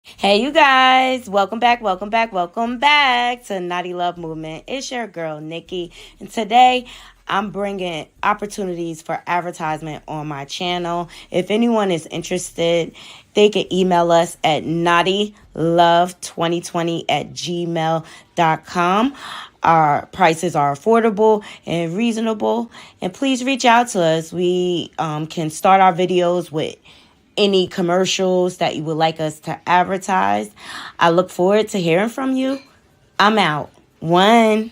Hey, you guys, welcome back to Naughty Love Movement. It's your girl, Nikki, and today I'm bringing opportunities for advertisement on my channel. If anyone is interested, they can email us at naughtylove2020@gmail.com. Our prices are affordable and reasonable, and please reach out to us. We can start our videos with any commercials that you would like us to advertise. I look forward to hearing from you. I'm out. One.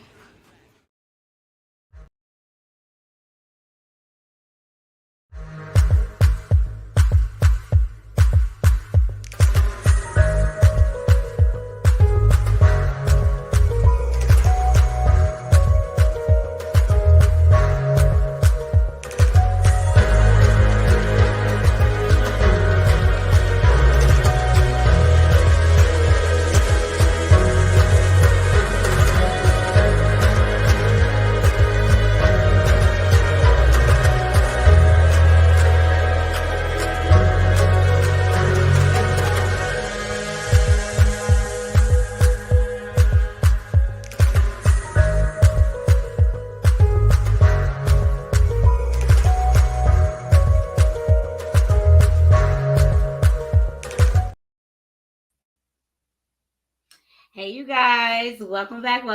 Hey, you guys, welcome back to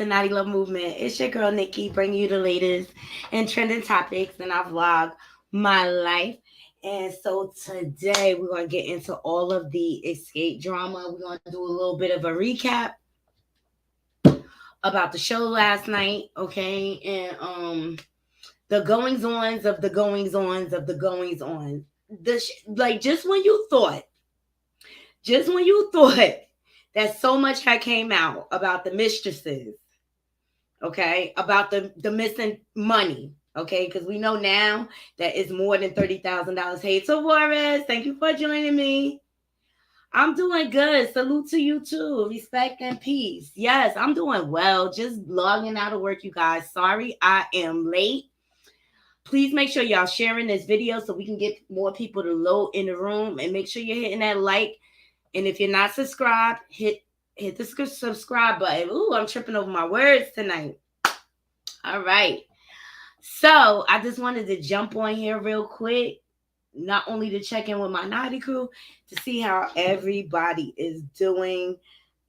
Naughty Love Movement. It's your girl, Nikki, bringing you the latest and trending topics, and I vlog my life. And so today we're going to get into all of the escape drama. We're going to do a little bit of a recap about the show last night, okay? And the goings ons of the goings ons of the goings on. Like just when you thought that so much had came out about the mistresses, okay, about the missing money, okay, because we know now that it's more than $30,000. Hey, Tavares, thank you for joining me. I'm doing good. Salute to you too. Respect and peace. Yes, I'm doing well. Just logging out of work, you guys. Sorry, I am late. Please make sure y'all sharing this video so we can get more people to load in the room, and make sure you're hitting that like. And if you're not subscribed, hit the subscribe button. Ooh, I'm tripping over my words tonight. All right. So I just wanted to jump on here real quick, not only to check in with my naughty crew, to see how everybody is doing.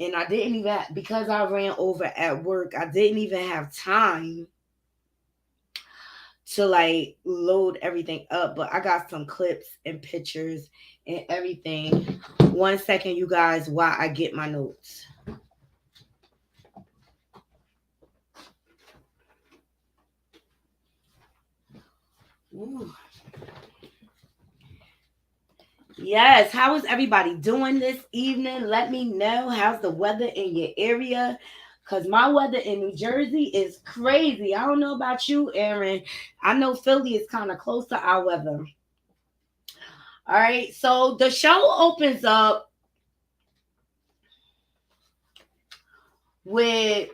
And I didn't even, because I ran over at work, I didn't even have time to like load everything up, but I got some clips and pictures and everything. One second, you guys, while I get my notes. Ooh. Yes, how is everybody doing this evening? Let me know. How's the weather in your area? Because my weather in New Jersey is crazy. I don't know about you, Aaron. I know Philly is kind of close to our weather. All right, so the show opens up with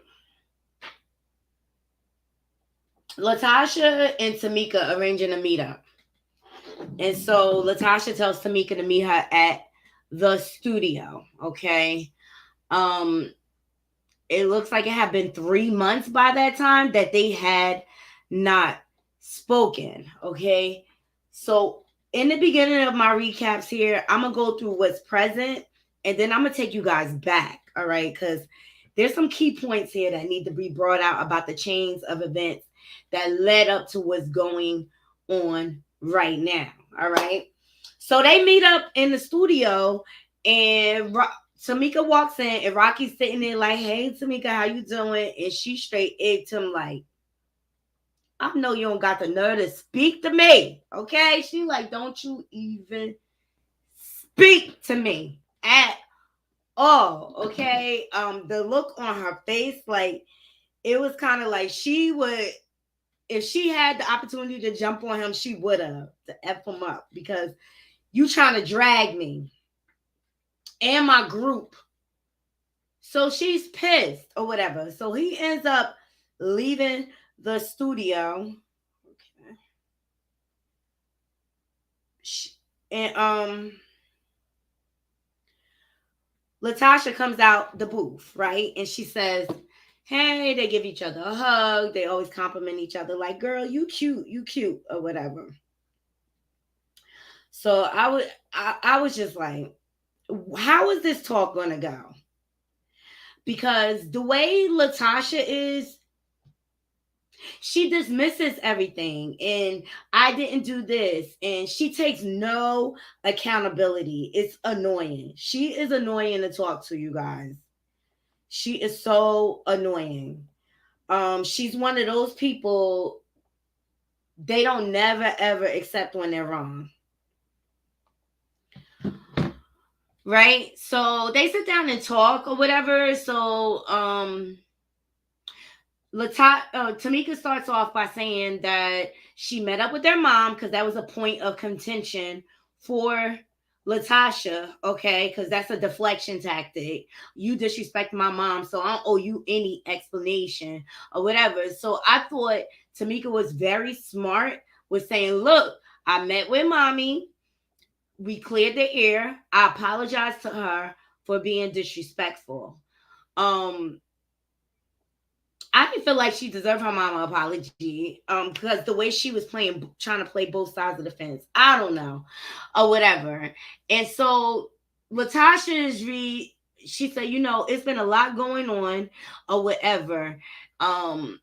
Latasha and Tamika arranging a meetup. And so Latasha tells Tamika to meet her at the studio. Okay. Um, it looks like it had been 3 months by that time that they had not spoken. Okay. So in the beginning of my recaps here, I'm gonna go through what's present, and then I'm gonna take you guys back. All right, because there's some key points here that need to be brought out about the chains of events that led up to what's going on right now. All right. So they meet up in the studio, and Tamika walks in, and Rocky's sitting there like, "Hey, Tamika, how you doing?" And she straight egged him like, "I know you don't got the nerve to speak to me, okay?" She like, "Don't you even speak to me at all, okay?" The look on her face, like it was kind of like she would, if she had the opportunity to jump on him, she would have to f him up, because you trying to drag me and my group. So she's pissed or whatever. So he ends up leaving the studio. Okay. And Latasha comes out the booth, right? And she says, hey, they give each other a hug. They always compliment each other like, girl, you cute, or whatever. So I was just like, how is this talk gonna go? Because the way Latasha is, she dismisses everything, and I didn't do this, and she takes no accountability. It's annoying. She is annoying to talk to, you guys. She is so annoying. She's one of those people, they don't never ever accept when they're wrong. Right? So they sit down and talk or whatever. So Tamika starts off by saying that she met up with their mom because that was a point of contention for Latasha, okay? Because that's a deflection tactic. You disrespect my mom, so I don't owe you any explanation or whatever. So I thought Tamika was very smart with saying, look, I met with mommy. We cleared the air. I apologize to her for being disrespectful. I didn't feel like she deserved her mama apology. Because the way she was playing, trying to play both sides of the fence. I don't know. Or whatever. And so Latasha she said, it's been a lot going on or whatever. But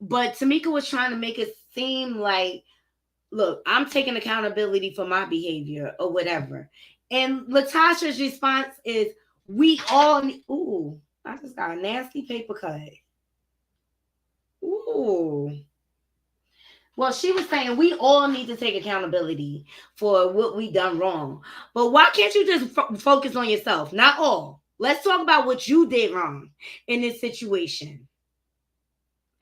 Tamika was trying to make it seem like, look, I'm taking accountability for my behavior or whatever. And Latasha's response is, we all ooh, I just got a nasty paper cut. Ooh. Well, she was saying we all need to take accountability for what we done wrong. But why can't you just focus on yourself? Not all. Let's talk about what you did wrong in this situation.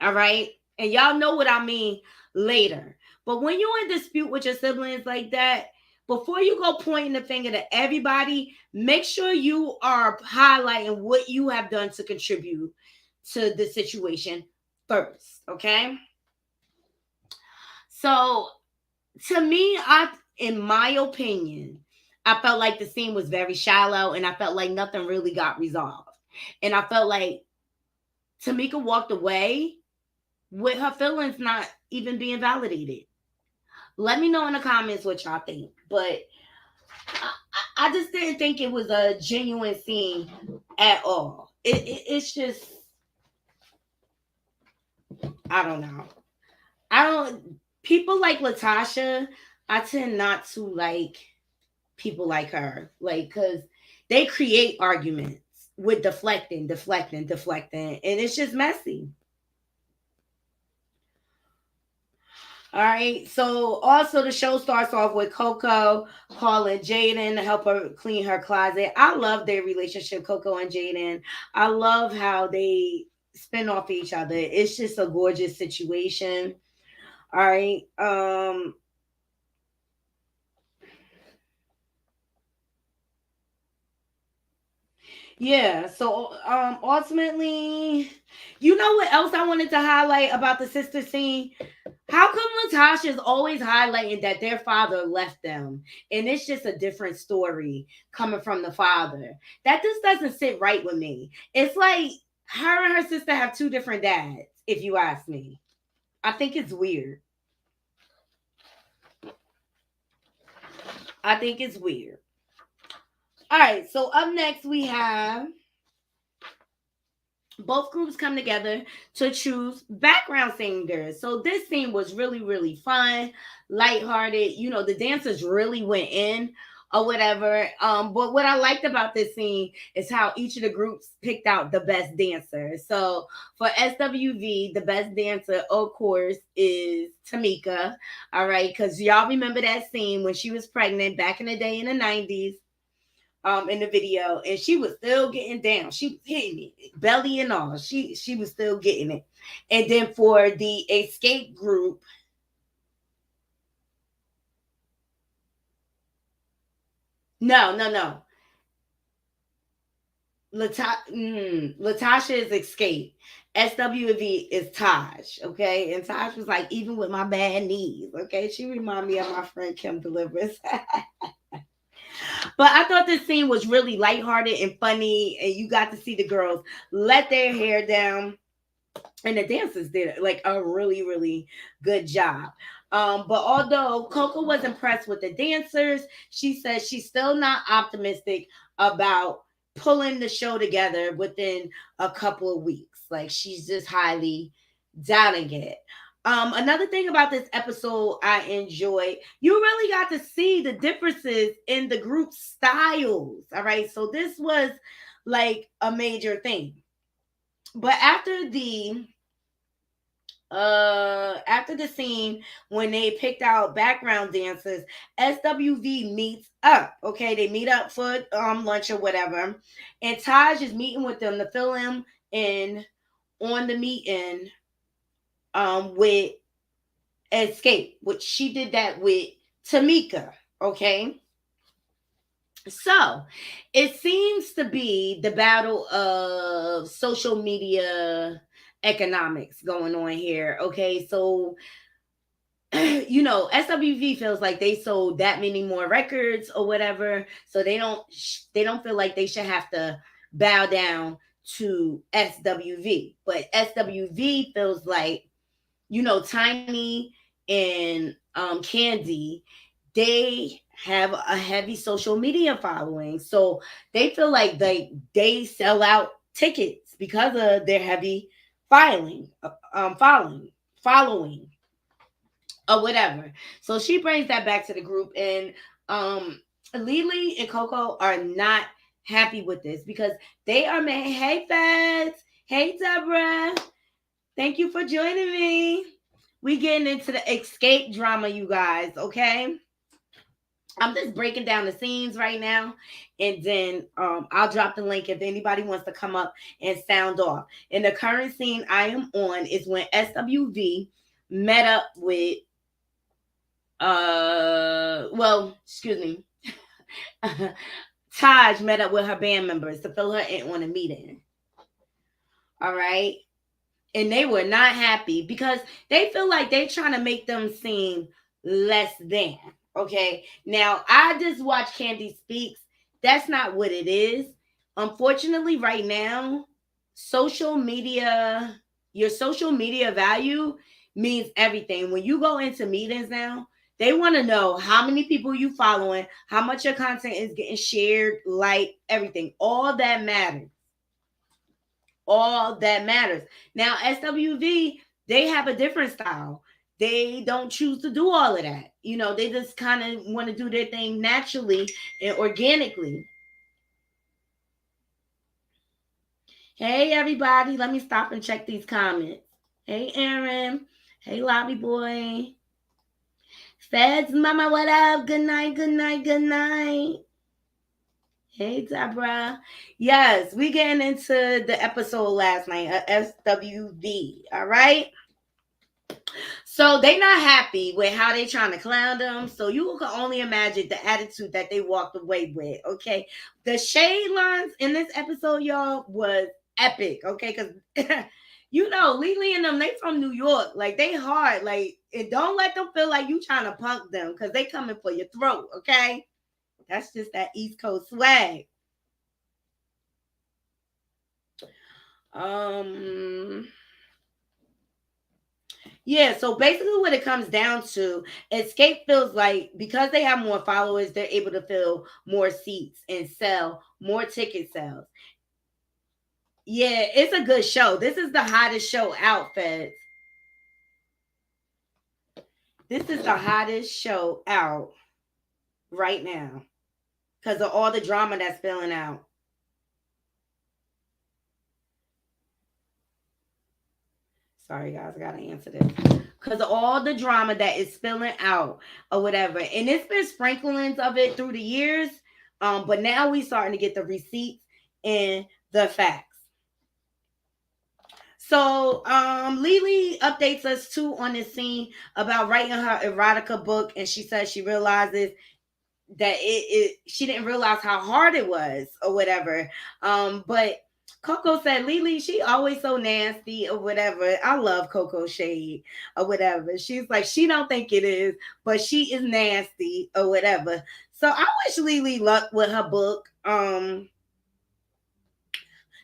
All right? And y'all know what I mean later. But when you're in dispute with your siblings like that, before you go pointing the finger to everybody, make sure you are highlighting what you have done to contribute to the situation first, okay? So, to me, in my opinion, I felt like the scene was very shallow, and I felt like nothing really got resolved. And I felt like Tamika walked away with her feelings not even being validated. Let me know in the comments what y'all think. But I just didn't think it was a genuine scene at all. It's just, I don't know. People like Latasha, I tend not to like people like her. Like, because they create arguments with deflecting. And it's just messy. All right. So also the show starts off with Coco calling Jaden to help her clean her closet. I love their relationship, Coco and Jaden. I love how they spin off each other. It's just a gorgeous situation. All right. Yeah, so ultimately, you know what else I wanted to highlight about the sister scene? How come Latasha is always highlighting that their father left them? And it's just a different story coming from the father. That just doesn't sit right with me. It's like her and her sister have two different dads, if you ask me. I think it's weird. I think it's weird. All right, so up next we have both groups come together to choose background singers. So this scene was really, really fun, lighthearted. The dancers really went in or whatever. But what I liked about this scene is how each of the groups picked out the best dancer. So for SWV, the best dancer, of course, is Tamika. All right, because y'all remember that scene when she was pregnant back in the day in the 90s. In the video, and she was still getting down. She was hitting it, belly and all. She was still getting it. And then for the XSCAPE group, no. Latasha is XSCAPE. SWV is Taj, okay? And Taj was like, even with my bad knees, okay? She reminded me of my friend Kim Delivers. But I thought this scene was really lighthearted and funny, and you got to see the girls let their hair down, and the dancers did like a really, really good job. But although Coco was impressed with the dancers, she says she's still not optimistic about pulling the show together within a couple of weeks. Like she's just highly doubting it. Another thing about this episode I enjoyed, you really got to see the differences in the group styles. All right. So this was like a major thing. But after the scene when they picked out background dancers, SWV meets up. Okay, they meet up for lunch or whatever, and Taj is meeting with them to fill him in on the meeting with Escape, which she did that with Tamika. Okay. So it seems to be the battle of social media economics going on here. Okay. So, SWV feels like they sold that many more records or whatever. So they don't feel like they should have to bow down to SWV. But SWV feels like, Tiny and Candy, they have a heavy social media following. So they feel like they sell out tickets because of their heavy filing, following or whatever. So she brings that back to the group, and Lily and Coco are not happy with this because they are mad. Hey, Feds. Hey, Deborah. Thank you for joining me. We getting into the escape drama, you guys, okay? I'm just breaking down the scenes right now, and then I'll drop the link if anybody wants to come up and sound off. And the current scene I am on is when SWV met up with, excuse me, Taj met up with her band members to fill her in on a meeting. All right. And they were not happy because they feel like they're trying to make them seem less than. Okay. Now, I just watched Candy Speaks. That's not what it is. Unfortunately, right now, your social media value means everything. When you go into meetings now, they want to know how many people you following, how much your content is getting shared, like everything. All that matters. All that matters. Now, SWV, they have a different style. They don't choose to do all of that. They just kind of want to do their thing naturally and organically. Hey, everybody. Let me stop and check these comments. Hey, Aaron. Hey, Lobby Boy. Feds, mama, what up? Good night, good night, good night. Hey, Deborah. Yes, we getting into the episode last night of SWV. All right. So they not happy with how they trying to clown them. So you can only imagine the attitude that they walked away with. Okay. The shade lines in this episode, y'all, was epic. Okay. Because, Lily and them, they from New York. Like, they hard. Like, and don't let them feel like you trying to punk them because they coming for your throat. Okay. That's just that East Coast swag. Yeah, so basically what it comes down to, Escape feels like because they have more followers, they're able to fill more seats and sell more ticket sales. Yeah, it's a good show. This is the hottest show out, Feds. This is the hottest show out right now because of all the drama that's spilling out. Sorry, guys, I gotta answer this. Because of all the drama that is spilling out or whatever. And it's been sprinklings of it through the years. But now we starting to get the receipts and the facts. So Lily updates us too on this scene about writing her erotica book, and she says she realizes that she didn't realize how hard it was or whatever. But Coco said, Lily, she always so nasty or whatever. I love Coco shade or whatever. She's like, she don't think it is, but she is nasty or whatever. So I wish Lily luck with her book. The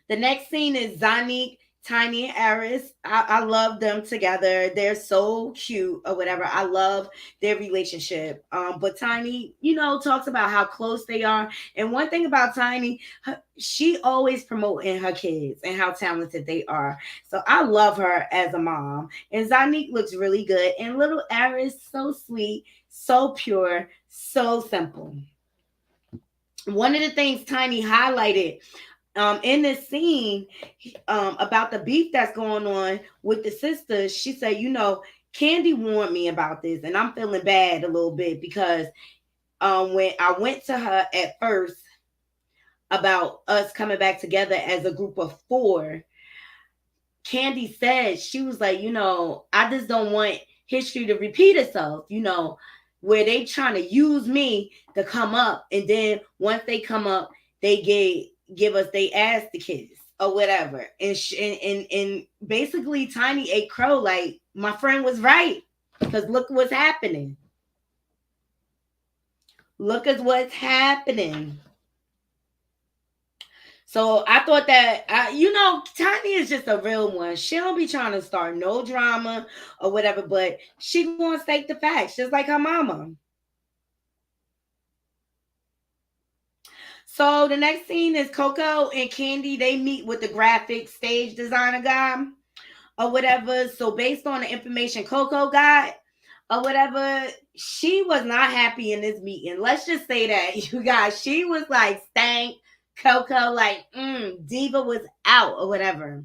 next scene is Zanique, Tiny, and Aris. I love them together. They're so cute or whatever. I love their relationship. But Tiny, talks about how close they are. And one thing about Tiny, she always promoting her kids and how talented they are. So I love her as a mom. And Zanique looks really good. And little Aris, so sweet, so pure, so simple. One of the things Tiny highlighted in this scene about the beef that's going on with the sisters, she said, Candy warned me about this, and I'm feeling bad a little bit because when I went to her at first about us coming back together as a group of 4, Candy said, she was like, I just don't want history to repeat itself, where they trying to use me to come up, and then once they come up, they give us they ass to kiss or whatever. And basically Tiny ate crow, like, my friend was right, because look what's happening. Look at what's happening. So I thought that, Tiny is just a real one. She don't be trying to start no drama or whatever, but she gonna state the facts, just like her mama. So the next scene is Coco and Candy. They meet with the graphic stage designer guy or whatever. So based on the information Coco got or whatever, she was not happy in this meeting. Let's just say that, you guys. She was like stank. Coco, like, Diva was out or whatever.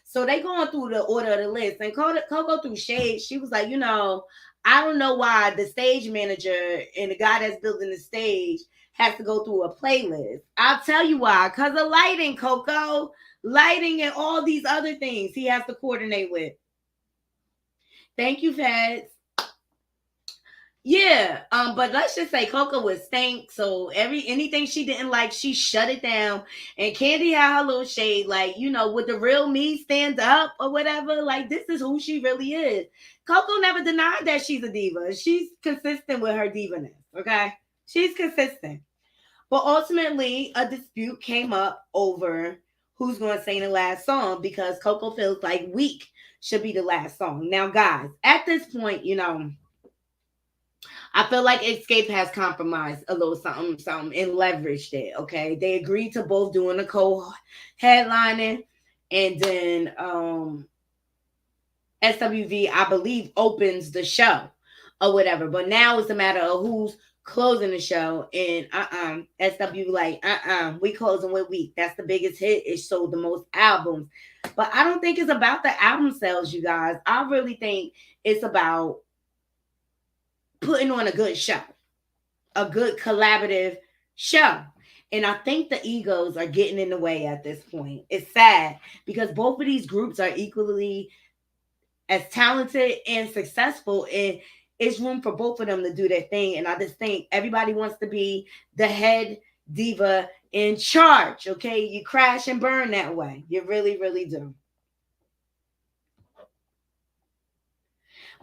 So they going through the order of the list. And Coco threw shade. She was like, I don't know why the stage manager and the guy that's building the stage has to go through a playlist. I'll tell you why. Because of lighting, Coco. Lighting and all these other things he has to coordinate with. Thank you, Feds. Yeah, but let's just say Coco was stank. So anything she didn't like, she shut it down. And Candy had her little shade, like, would the real me stand up or whatever? Like, this is who she really is. Coco never denied that she's a diva. She's consistent with her divaness. Okay, she's consistent. But ultimately, a dispute came up over who's going to sing the last song, because Coco feels like Weak should be the last song. Now, guys, at this point, I feel like XSCAPE has compromised a little something, and leveraged it. Okay, they agreed to both doing the co-headlining, and then SWV, I believe, opens the show or whatever. But now it's a matter of who's closing the show, and SW like we closing with Weak. That's the biggest hit. It sold the most albums. But I don't think it's about the album sales, you guys. I really think it's about putting on a good show, a good collaborative show. And I think the egos are getting in the way at this point. It's sad because both of these groups are equally as talented and successful, and it's room for both of them to do their thing. And I just think everybody wants to be the head diva in charge. Okay, you crash and burn that way. You really, really do.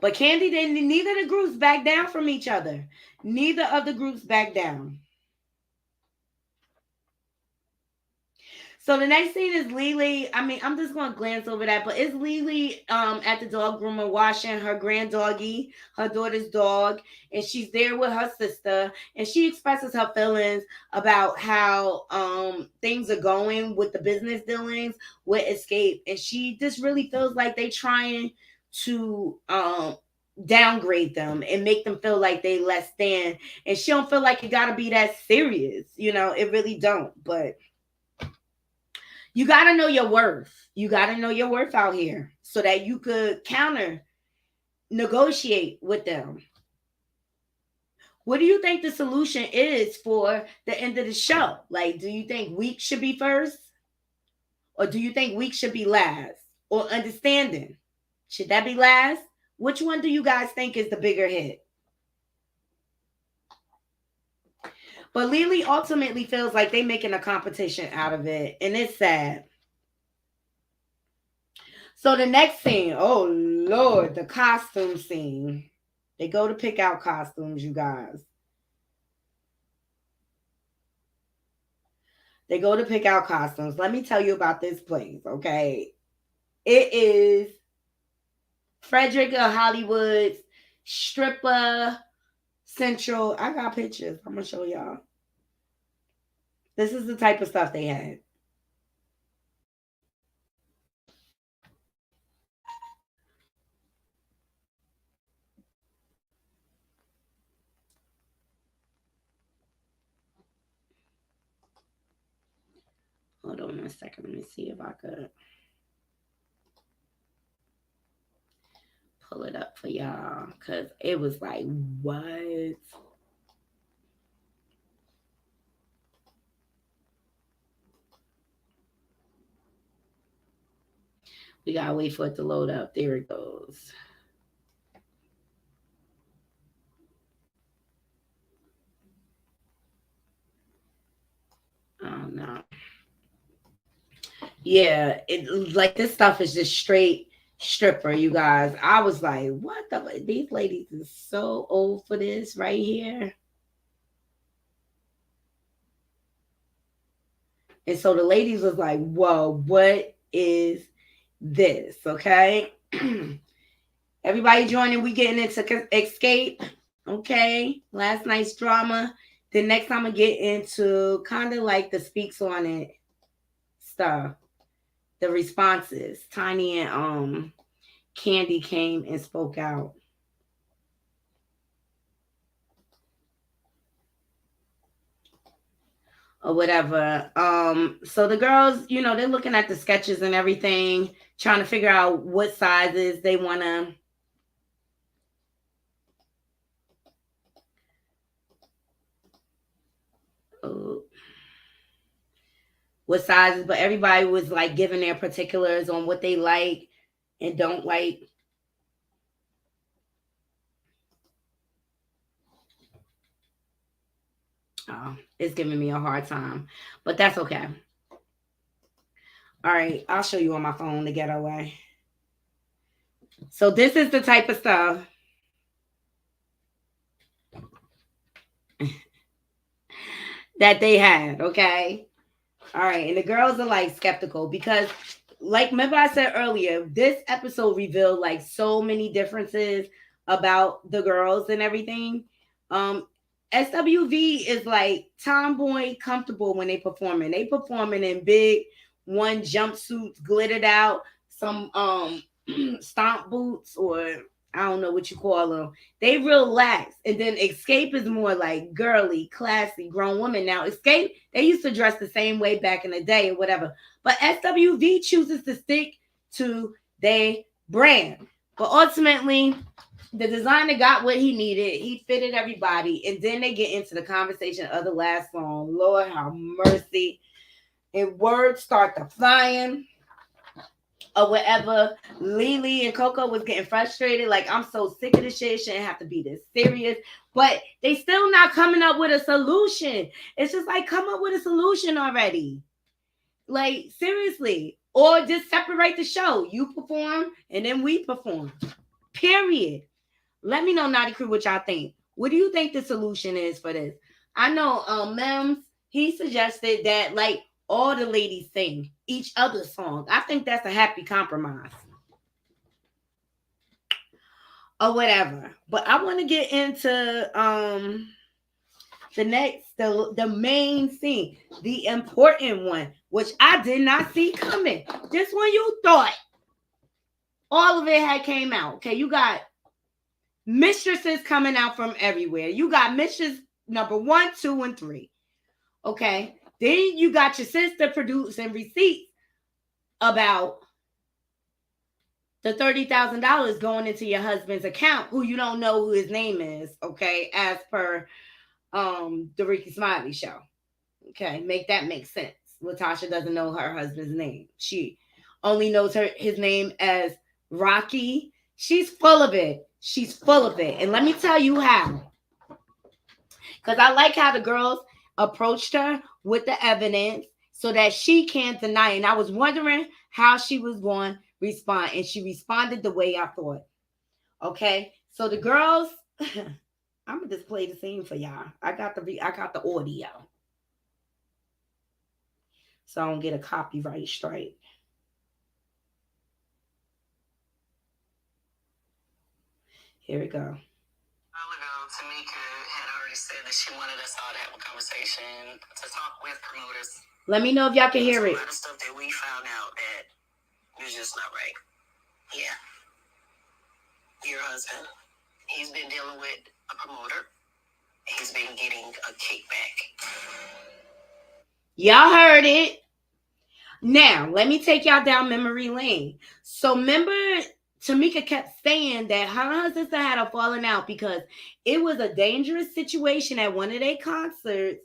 But Candy, neither of the groups back down from each other. Neither of the groups back down. So the next scene is Lily. I mean, I'm just going to glance over that, but it's Lily at the dog groomer washing her grand doggy, her daughter's dog, and she's there with her sister, and she expresses her feelings about how things are going with the business dealings with XSCAPE, and she just really feels like they trying to downgrade them and make them feel like they less than, and she don't feel like it got to be that serious. It really don't, but you got to know your worth. You got to know your worth out here so that you could counter negotiate with them. What do you think the solution is for the end of the show? Like, do you think Weak should be first? Or do you think Weak should be last? Or Understanding? Should that be last? Which one do you guys think is the bigger hit? But Lily ultimately feels like they're making a competition out of it, and it's sad. So the next scene, oh Lord, the costume scene. They go to pick out costumes, you guys. They go to pick out costumes. Let me tell you about this place, okay? It is Frederica Hollywood's stripper central. I got pictures. I'm gonna show y'all. This is the type of stuff they had. Hold on a second. Let me see if I could pull it up for y'all. Cause it was like, what? We gotta wait for it to load up. There it goes. Oh no. Yeah, it like this stuff is just straight stripper, you guys. I was like, what the these ladies is so old for this right here. And so the ladies was like, whoa, what is this? Okay. Everybody joining, we getting into XSCAPE. Okay. Last night's drama. Then next I'm gonna get into kind of like the speaks on it stuff. The responses. Tiny and Candy came and spoke out. Or whatever. So the girls, you know, they're looking at the sketches and everything, trying to figure out what sizes they wanna what sizes, but everybody was like giving their particulars on what they like and don't like. Oh, it's giving me a hard time, but that's okay. All right, I'll show you on my phone the getaway. So this is the type of stuff that they had, okay? All right, and the girls are like skeptical because, like, remember I said earlier, this episode revealed like so many differences about the girls and everything. SWV is like tomboy comfortable when they performing. They performing in big one jumpsuits, glittered out, some stomp boots, or I don't know what you call them. They relax. And then XSCAPE is more like girly, classy, grown woman. Now, XSCAPE, they used to dress the same way back in the day or whatever. But SWV chooses to stick to their brand. But ultimately, the designer got what he needed. He fitted everybody. And then they get into the conversation of the last song. Lord have mercy. And words start to flying or whatever. Lily and Coco was getting frustrated. Like, I'm so sick of this shit. It shouldn't have to be this serious. But they still not coming up with a solution. It's just like, come up with a solution already. Like, seriously. Or just separate the show. You perform and then we perform. Period. Let me know, Naughty Crew, what y'all think. What do you think the solution is for this? I know Mems, he suggested that like all the ladies sing each other's song. I think that's a happy compromise. Or whatever. But I want to get into the main scene, the important one, which I did not see coming. This one you thought all of it had came out. Okay, you got mistresses coming out from everywhere. You got mistress number 1, 2, and 3. Okay. Then you got your sister producing receipts about the $30,000 going into your husband's account, who you don't know who his name is. Okay, as per the Ricky Smiley show. Okay, make that make sense. Latasha doesn't know her husband's name. She only knows his name as Rocky. She's full of it. She's full of it. And let me tell you how. Because I like how the girls approached her with the evidence so that she can't deny it. And I was wondering how she was going to respond. And she responded the way I thought. Okay. So the girls, I'm going to just play the scene for y'all. I got the audio. so I don't get a copyright strike. Here we go. Tamika had already said that she wanted us all to have a conversation to talk with promoters. Let me know if y'all can hear it. A lot of stuff that we found out that was just not right. Yeah. Your husband, he's been dealing with a promoter. He's been getting a kickback. Y'all heard it. Now, let me take y'all down memory lane. So remember, Tamika kept saying that her and her sister had a falling out because it was a dangerous situation at one of their concerts,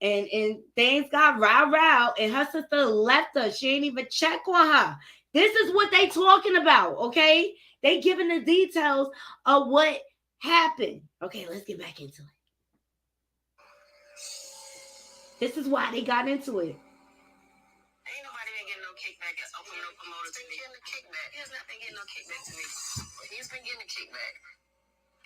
and things got row, and her sister left her. She ain't even check on her. This is what they talking about, okay? They giving the details of what happened. Okay, let's get back into it. This is why they got into it. Ain't nobody been getting no kickback. From no promoters. He's been getting a kickback. He has not been getting no kickback to me. He's been getting a kickback.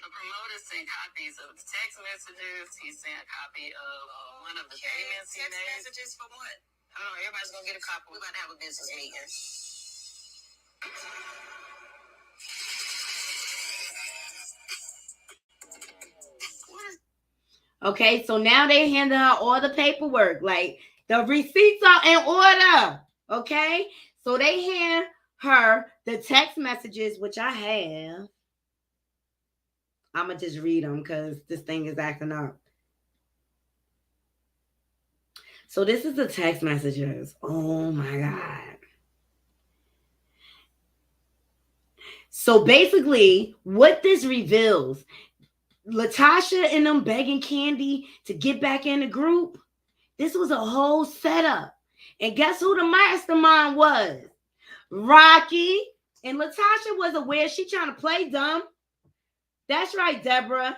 The promoter sent copies of the text messages. He sent a copy of one of the payments he made. Text messages for what? I don't know. Everybody's going to get a copy. We're about to have a business meeting. Okay, so now they handed her all the paperwork. Like, the receipts are in order. Okay? So they hand her the text messages, which I have. I'm going to just read them because this thing is acting up. So this is the text messages. Oh, my God. So basically, what this reveals, Latasha and them begging Kandi to get back in the group, this was a whole setup. And guess who the mastermind was? Rocky. And Latasha was aware. She trying to play dumb. That's right, Deborah.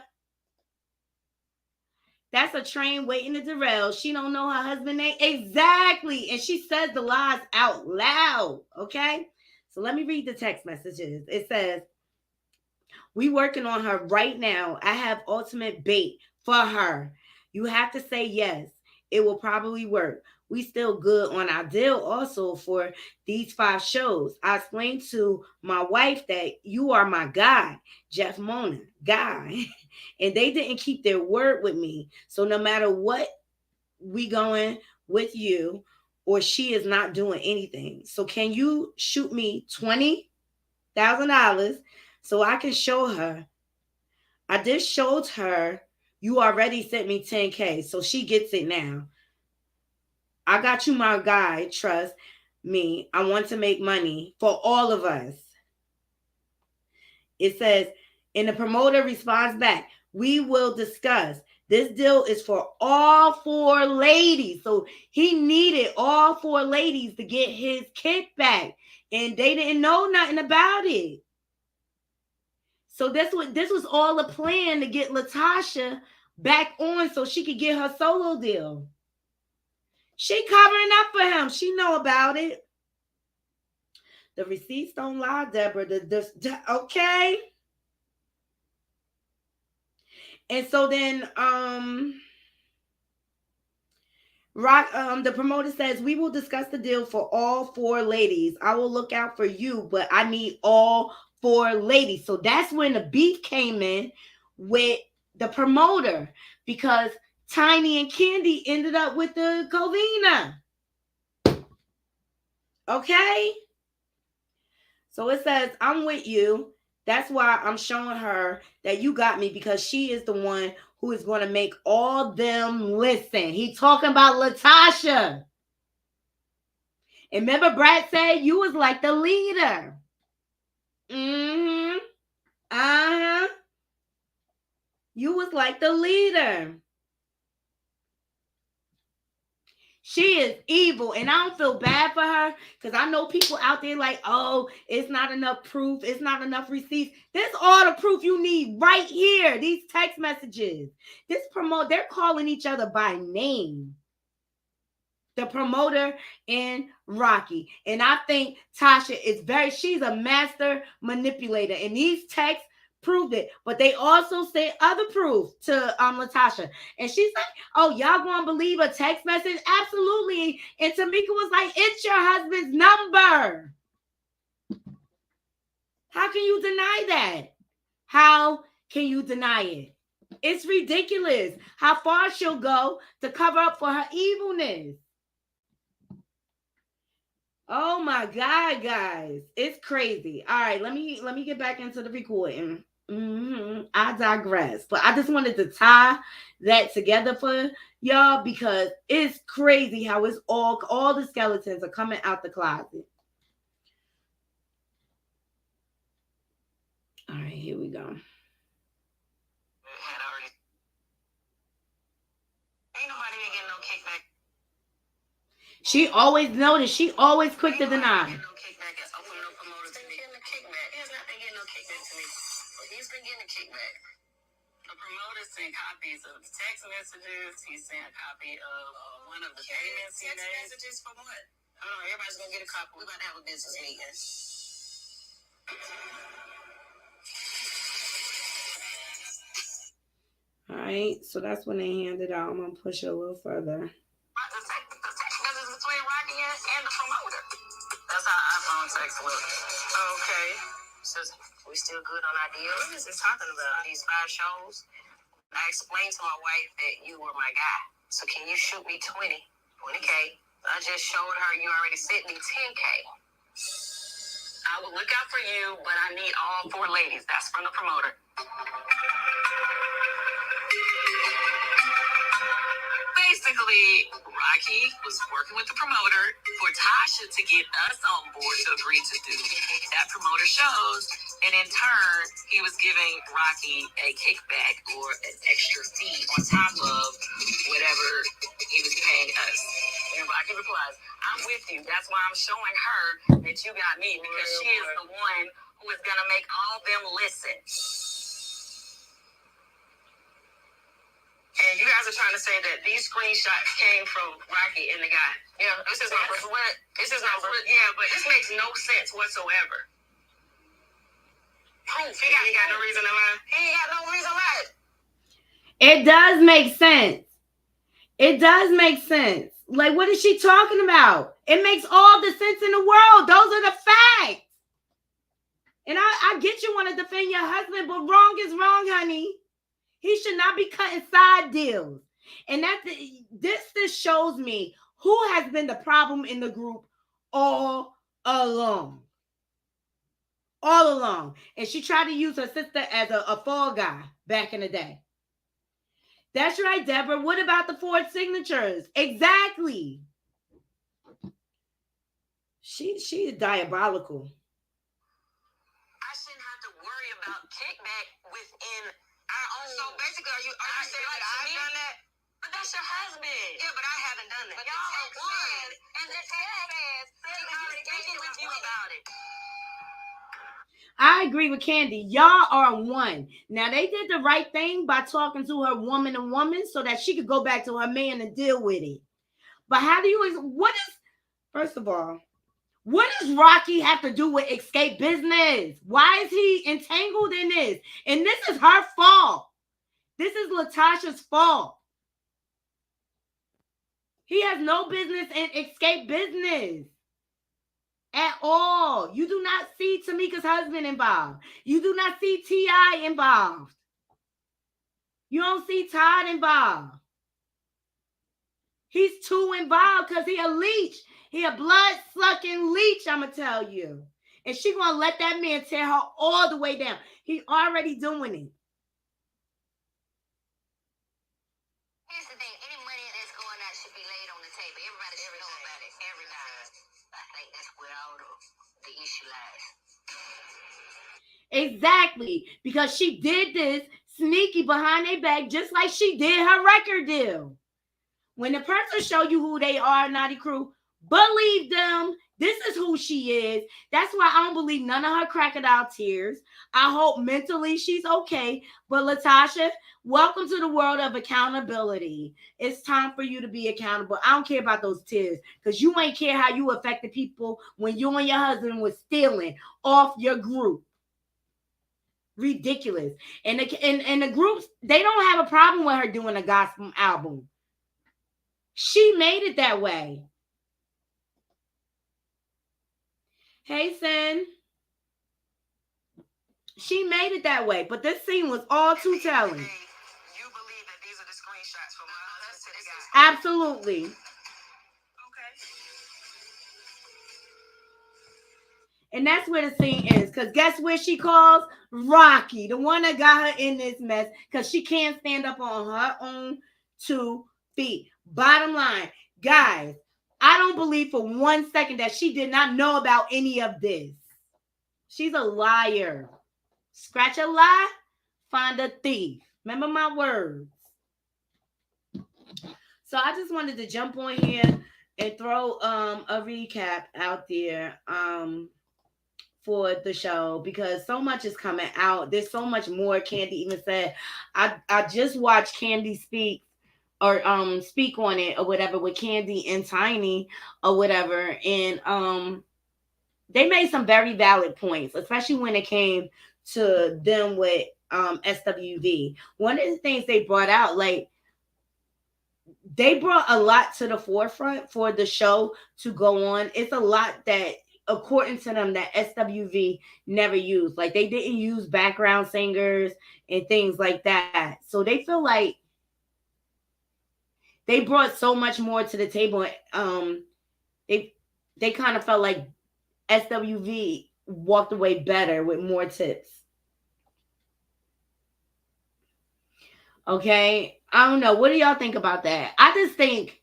That's a train waiting to derail. She don't know her husband's name. Exactly. And she says the lies out loud. Okay? So let me read the text messages. It says, we working on her right now. I have ultimate bait for her. You have to say yes. It will probably work. We still good on our deal also for these 5 shows. I explained to my wife that you are my guy, Jeff Mona, guy. And they didn't keep their word with me. So no matter what, we going with you, or she is not doing anything. So can you shoot me $20,000 so I can show her? I just showed her you already sent me $10K, so she gets it now. I got you, my guy. Trust me. I want to make money for all of us. It says, and the promoter responds back, we will discuss. This deal is for all 4 ladies. So he needed all 4 ladies to get his kickback. And they didn't know nothing about it. So this was all a plan to get Latasha back on so she could get her solo deal. She covering up for him. She know about it. The receipts don't lie, Deborah. Okay. And so then the promoter says, we will discuss the deal for all 4 ladies. I will look out for you, but I need all 4 ladies. So that's when the beef came in with the promoter, because Tiny and Kandi ended up with the Covina. Okay? So it says, I'm with you. That's why I'm showing her that you got me, because she is the one who is going to make all them listen. He talking about Latasha. And remember Brad said you was like the leader. Mm-hmm. Uh-huh. You was like the leader. She is evil, and I don't feel bad for her, because I know people out there like, oh, it's not enough proof. It's not enough receipts. There's all the proof you need right here. These text messages. They're calling each other by name. The promoter and Rocky. And I think Tasha is she's a master manipulator. And these texts proved it. But they also say other proof to Latasha. And she's like, oh, y'all gonna believe a text message? Absolutely. And Tamika was like, it's your husband's number. How can you deny that? How can you deny it? It's ridiculous how far she'll go to cover up for her evilness. Oh my God, guys. It's crazy. All right, let me get back into the recording. I digress. But I just wanted to tie that together for y'all because it's crazy how it's all the skeletons are coming out the closet. All right, here we go. She always noticed. She always quick to deny. He's been getting a kickback. The promoter sent copies of the text messages. He sent a copy of one of the payments he made. Text messages for what? I don't know. Everybody's gonna get a copy. We're about to have a business meeting. All right, so that's when they handed out. I'm gonna push it a little further. And the promoter. That's how iPhone text looks. Okay. Says we still good on our deal. What is this talking about? These 5 shows. I explained to my wife that you were my guy. So can you shoot me 20K? I just showed her you already sent me 10K. I will look out for you, but I need all 4 ladies. That's from the promoter. Basically, Rocky was working with the promoter for Tasha to get us on board to agree to do that promoter shows, and in turn, he was giving Rocky a kickback or an extra fee on top of whatever he was paying us. And Rocky replies, I'm with you. That's why I'm showing her that you got me, because she is the one who is going to make all of them listen. And you guys are trying to say that these screenshots came from Rocky and the guy. Yeah, this is number. This is number. Yeah, but this makes no sense whatsoever. Proof. He ain't got no reason to lie. He ain't got no reason to lie. It does make sense. It does make sense. Like, what is she talking about? It makes all the sense in the world. Those are the facts. And I get you want to defend your husband, but wrong is wrong, honey. He should not be cutting side deals. And this shows me who has been the problem in the group all along. All along. And she tried to use her sister as a fall guy back in the day. That's right, Deborah. What about the 4 signatures? Exactly. She is diabolical. I shouldn't have to worry about kickback within our own. So basically, are you saying that I've done that? But that's your husband. Yeah, but I haven't done that. But y'all are one. And the text says he's already speaking with you about it. I agree with Candy. Y'all are one. Now, they did the right thing by talking to her woman to woman so that she could go back to her man and deal with it. But how do you, first of all, what does Rocky have to do with XSCAPE business? Why is he entangled in this? And this is her fault. This is Latasha's fault. He has no business in XSCAPE business at all. You do not see Tamika's husband involved. You do not see T.I. involved. You don't see Todd involved. He's too involved because he a leech. He a blood-sucking leech, I'm going to tell you. And she going to let that man tear her all the way down. He already doing it. Here's the thing. Any money that's going out should be laid on the table. Everybody should know about it. Every dime. I think that's where all the issue lies. Exactly. Because she did this sneaky behind their back just like she did her record deal. When the person show you who they are, Naughty Crew, believe them. This is who she is. That's why I don't believe none of her crocodile tears. I hope mentally she's okay. But Latasha, welcome to the world of accountability. It's time for you to be accountable. I don't care about those tears because you ain't care how you affected people when you and your husband was stealing off your group. Ridiculous. And the groups, they don't have a problem with her doing a gospel album. She made it that way. Hey, Sin. She made it that way. But this scene was all too telling. You believe that these are the screenshots from my husband? Absolutely. And that's where the scene is. Because guess where she calls? Rocky, the one that got her in this mess. Because she can't stand up on her own 2 feet. Bottom line, guys, I don't believe for 1 second that she did not know about any of this. She's a liar. Scratch a lie, find a thief. Remember my words. So I just wanted to jump on here and throw a recap out there for the show, because so much is coming out. There's so much more. Candy even said, I just watched Candy speak or speak on it or whatever with Candy and Tiny or whatever, and they made some very valid points, especially when it came to them with SWV. One of the things they brought out, like, they brought a lot to the forefront for the show to go on. It's a lot that, according to them, that SWV never used. Like, they didn't use background singers and things like that. So they feel like they brought so much more to the table. They kind of felt like SWV walked away better with more tips. Okay, I don't know. What do y'all think about that? I just think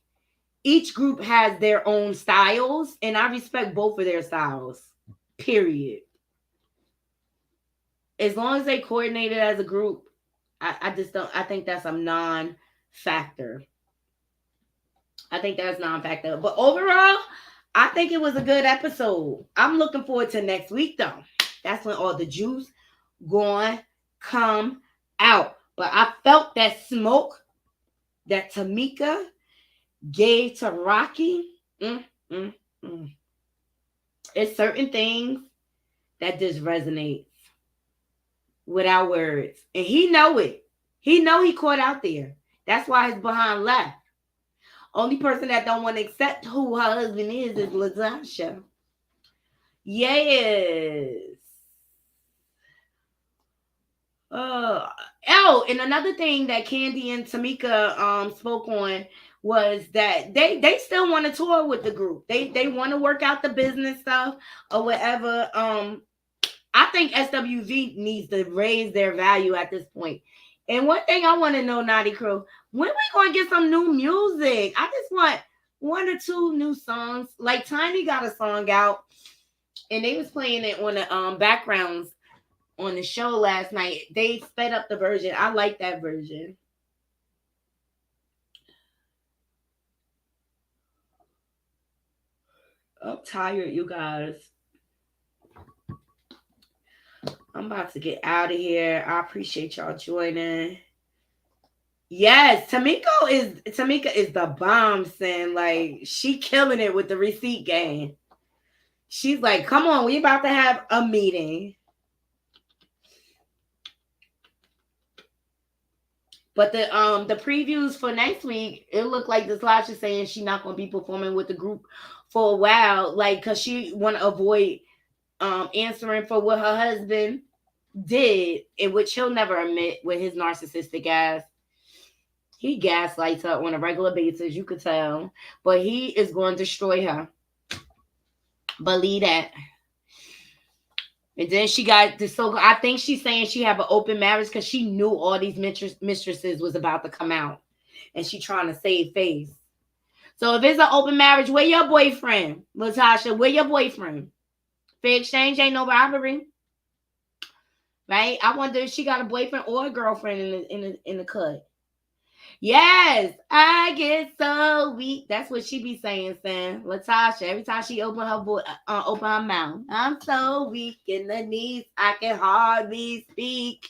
each group has their own styles, and I respect both of their styles. Period. As long as they coordinated as a group, I just don't. I think that's a non-factor. I think that's non-factor. But overall, I think it was a good episode. I'm looking forward to next week, though. That's when all the juice going come out. But I felt that smoke that Tamika gave to Rocky. It's certain things that just resonates without words. And he know it. He know he caught out there. That's why his behind left. Only person that don't want to accept who her husband is LaTasha. Yes. And another thing that Candy and Tamika spoke on was that they still want to tour with the group. They want to work out the business stuff or whatever. I think SWV needs to raise their value at this point. And one thing I want to know, Naughty Crew, when we gonna get some new music? I just want 1 or 2 new songs. Like Tiny got a song out, and they was playing it on the backgrounds on the show last night. They sped up the version. I like that version. I'm tired, you guys. I'm about to get out of here. I appreciate y'all joining. Yes, Tamika is the bomb, Sin. Like, she killing it with the receipt game. She's like, come on, we about to have a meeting. But the previews for next week, it looked like this Lasha saying she's not gonna be performing with the group for a while, like, because she want to avoid answering for what her husband did, in which he'll never admit with his narcissistic ass. He gaslights her on a regular basis, you could tell. But he is going to destroy her. Believe that. And then she got this. So I think she's saying she have an open marriage because she knew all these mistresses was about to come out. And she trying to save face. So if it's an open marriage, where your boyfriend, LaTasha? Where your boyfriend? Fair exchange ain't no robbery. Right? I wonder if she got a boyfriend or a girlfriend in the cut. Yes, I get so weak. That's what she be saying, Sam. LaTasha, every time she open her mouth, I'm so weak in the knees, I can hardly speak.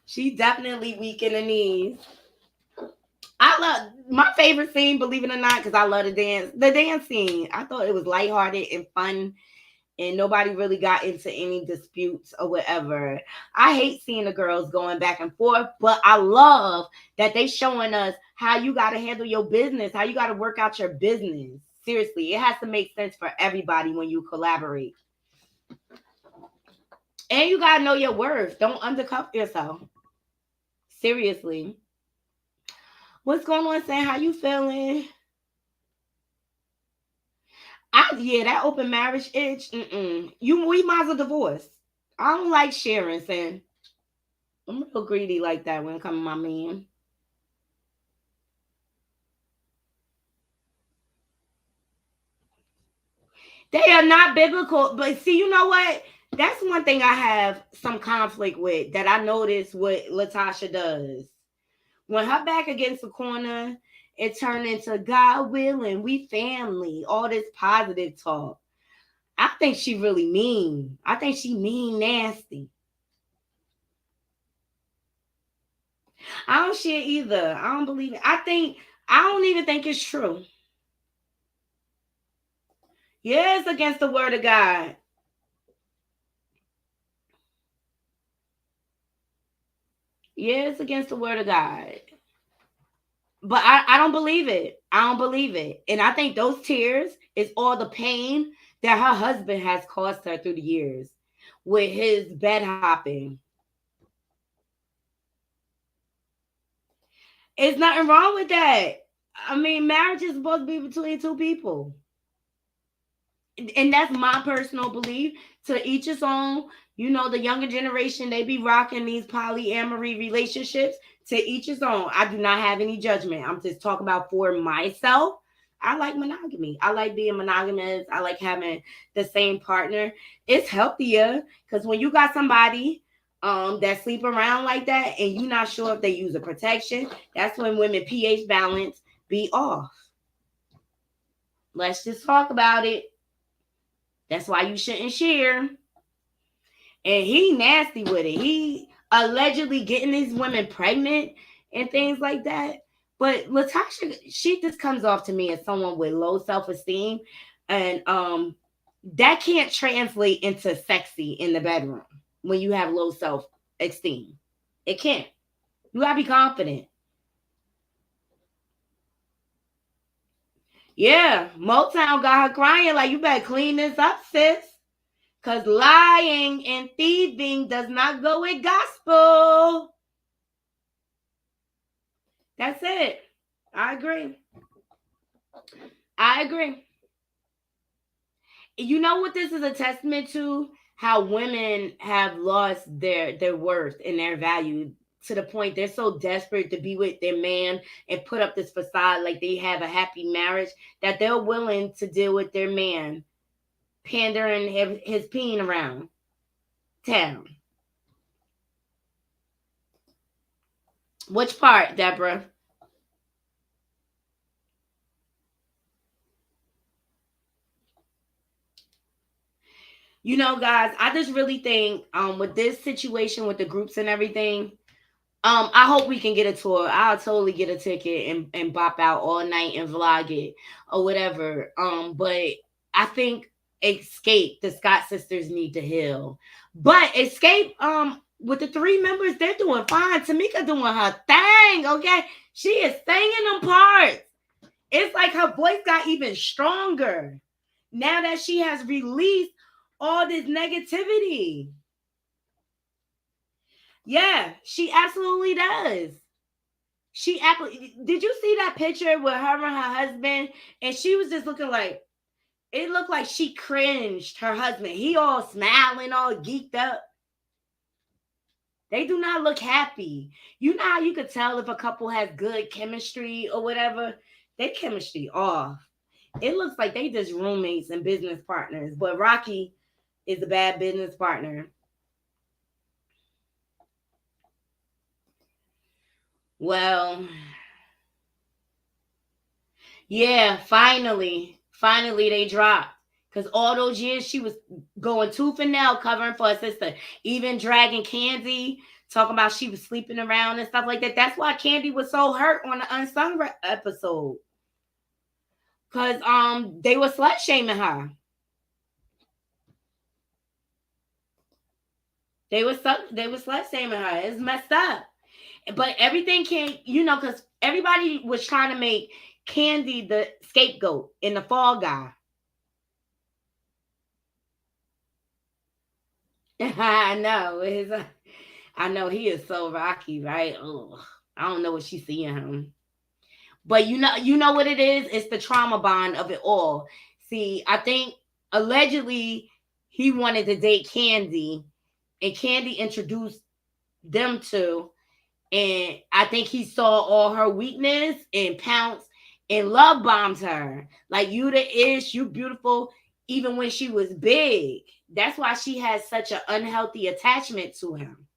She definitely weak in the knees. I love my favorite scene, believe it or not, because I love the dance scene. I thought it was lighthearted and fun and nobody really got into any disputes or whatever. I hate seeing the girls going back and forth, but I love that they showing us how you got to handle your business, how you got to work out your business. Seriously, it has to make sense for everybody when you collaborate. And you got to know your worth. Don't undercut yourself. Seriously. What's going on, Sam? How you feeling? Yeah, that open marriage itch. We might as well divorce. I don't like sharing, Sam. I'm real greedy like that when it comes to my man. They are not biblical, but see, you know what? That's one thing I have some conflict with, that I notice what Latasha does. When her back against the corner, it turned into God willing, we family, all this positive talk. I think she really mean. I think she mean nasty. I don't share either. I don't believe it. I don't even think it's true. Yeah, it's against the word of God. Yeah, it's against the word of God. But I don't believe it. I don't believe it. And I think those tears is all the pain that her husband has caused her through the years with his bed hopping. It's nothing wrong with that. I mean, marriage is supposed to be between two people. And that's my personal belief. To each his own. You know, the younger generation, they be rocking these polyamory relationships. To each his own. I do not have any judgment. I'm just talking about for myself. I like monogamy. I like being monogamous. I like having the same partner. It's healthier because when you got somebody that sleep around like that and you're not sure if they use a protection, that's when women pH balance be off. Let's just talk about it. That's why you shouldn't share. And he nasty with it. He allegedly getting these women pregnant and things like that. But Latasha, she just comes off to me as someone with low self-esteem. And that can't translate into sexy in the bedroom when you have low self-esteem. It can't. You gotta be confident. Yeah, Motown got her crying like, you better clean this up, sis. Because lying and thieving does not go with gospel. That's it. I agree. I agree. You know what this is a testament to? How women have lost their worth and their value to the point they're so desperate to be with their man and put up this facade like they have a happy marriage that they're willing to deal with their man pandering his peen around town. Which part, Deborah? You know, guys, I just really think with this situation with the groups and everything, I hope we can get a tour. I'll totally get a ticket and bop out all night and vlog it or whatever. But I think XSCAPE, the Scott sisters need to heal. But XSCAPE, with the three members, they're doing fine. Tamika doing her thing, okay? She is singing them parts. It's like her voice got even stronger now that she has released all this negativity. Yeah, she absolutely does. Did you see that picture with her and her husband? And she was just looking like, it looked like she cringed her husband. He all smiling, all geeked up. They do not look happy. You know how you could tell if a couple has good chemistry or whatever? Their chemistry off. It looks like they just roommates and business partners. But Rocky is a bad business partner. Well, yeah, finally they dropped. Because all those years she was going tooth and nail covering for her sister, even dragging Candy, talking about she was sleeping around and stuff like that. That's why Candy was so hurt on the Unsung episode. Because they were slut shaming her. They was slut shaming her. It's messed up. But everything came, because everybody was trying to make Candy the scapegoat in the Fall Guy. I know. I know he is so rocky, right? Ugh. I don't know what she's seeing him. But you know what it is? It's the trauma bond of it all. See, I think allegedly he wanted to date Candy, and Candy introduced them to, and I think he saw all her weakness and pounced and love bombed her. Like, you the ish, you beautiful, even when she was big. That's why she has such an unhealthy attachment to him.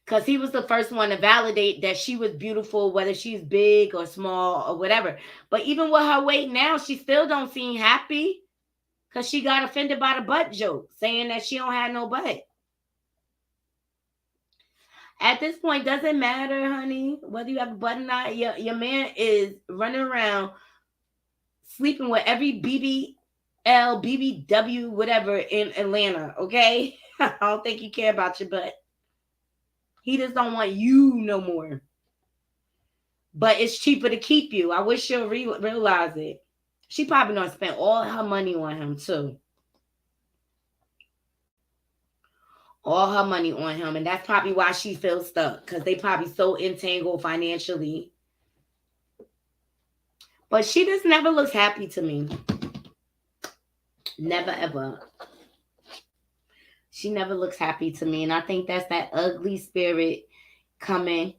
Because he was the first one to validate that she was beautiful, whether she's big or small or whatever. But even with her weight now, she still don't seem happy, because she got offended by the butt joke, saying that she don't have no butt. At this point, doesn't matter, honey, whether you have a butt or not. Your man is running around sleeping with every BBL, BBW, whatever in Atlanta, okay? I don't think he care about your butt. He just don't want you no more. But it's cheaper to keep you. I wish she'll realize it. She probably gonna spend all her money on him too. All her money on him, and that's probably why she feels stuck, because they probably so entangled financially. But she just never looks happy to me. Never ever. She never looks happy to me, and I think that's that ugly spirit coming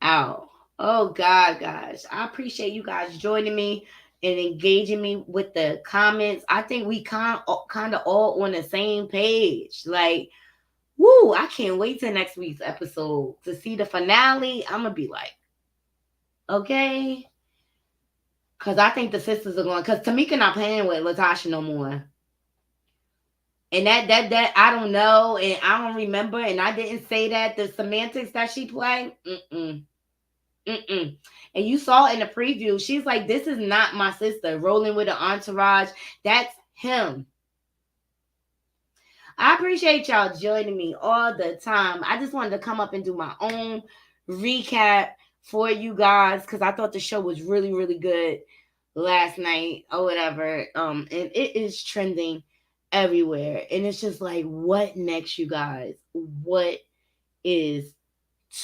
out. Oh God, guys, I appreciate you guys joining me and engaging me with the comments. I think we kind of all on the same page. Like, woo, I can't wait till next week's episode to see the finale. I'm gonna be like, okay, because I think the sisters are going. Because Tamika not playing with Latasha no more. And that I don't know, and I don't remember, and I didn't say that the semantics that she played. And you saw in the preview, she's like, "This is not my sister rolling with an entourage. That's him." I appreciate y'all joining me all the time. I just wanted to come up and do my own recap for you guys, because I thought the show was really, really good last night or whatever. And it is trending everywhere. And it's just like, what next, you guys? What is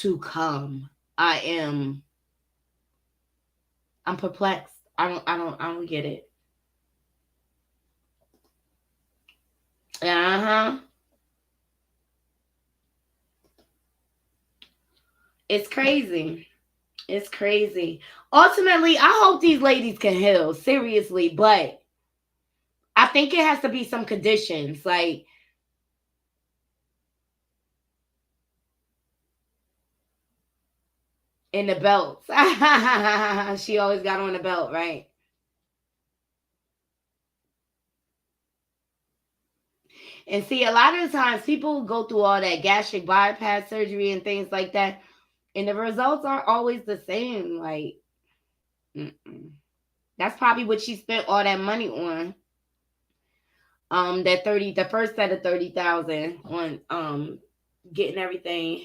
to come? I'm perplexed. I don't get it. Uh-huh. It's crazy. It's crazy. Ultimately, I hope these ladies can heal, seriously, but I think it has to be some conditions, like in the belts. She always got on the belt, right? And see, a lot of the times people go through all that gastric bypass surgery and things like that, and the results aren't always the same. Like, mm-mm. That's probably what she spent all that money on. The first set of 30,000 on getting everything.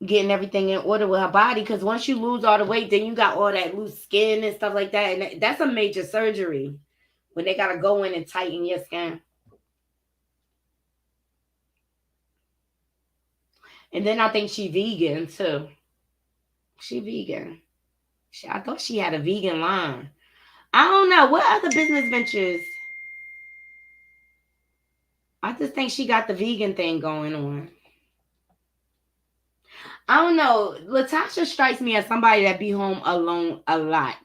Getting everything in order with her body, because once you lose all the weight, then you got all that loose skin and stuff like that, and that's a major surgery when they gotta go in and tighten your skin. And then I think she vegan too. She vegan. I thought she had a vegan line. I don't know what other business ventures. I just think she got the vegan thing going on. I don't know. Latasha strikes me as somebody that be home alone a lot.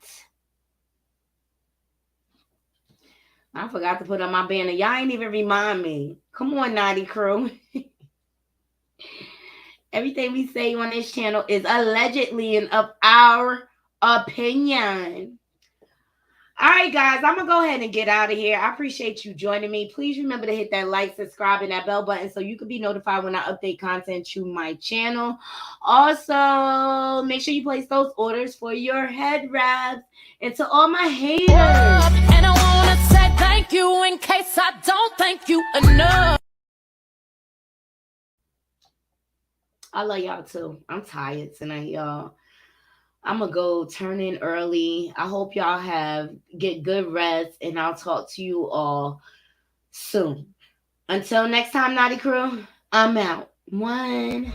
I forgot to put on my banner. Y'all ain't even remind me. Come on, Naughty Crew. Everything we say on this channel is allegedly and of our opinion. All right, guys, I'm going to go ahead and get out of here. I appreciate you joining me. Please remember to hit that like, subscribe, and that bell button so you can be notified when I update content to my channel. Also, make sure you place those orders for your head wraps. And to all my haters. And I want to say thank you in case I don't thank you enough. I love y'all too. I'm tired tonight, y'all. I'm gonna go turn in early. I hope y'all get good rest, and I'll talk to you all soon. Until next time, Naughty Crew, I'm out. 1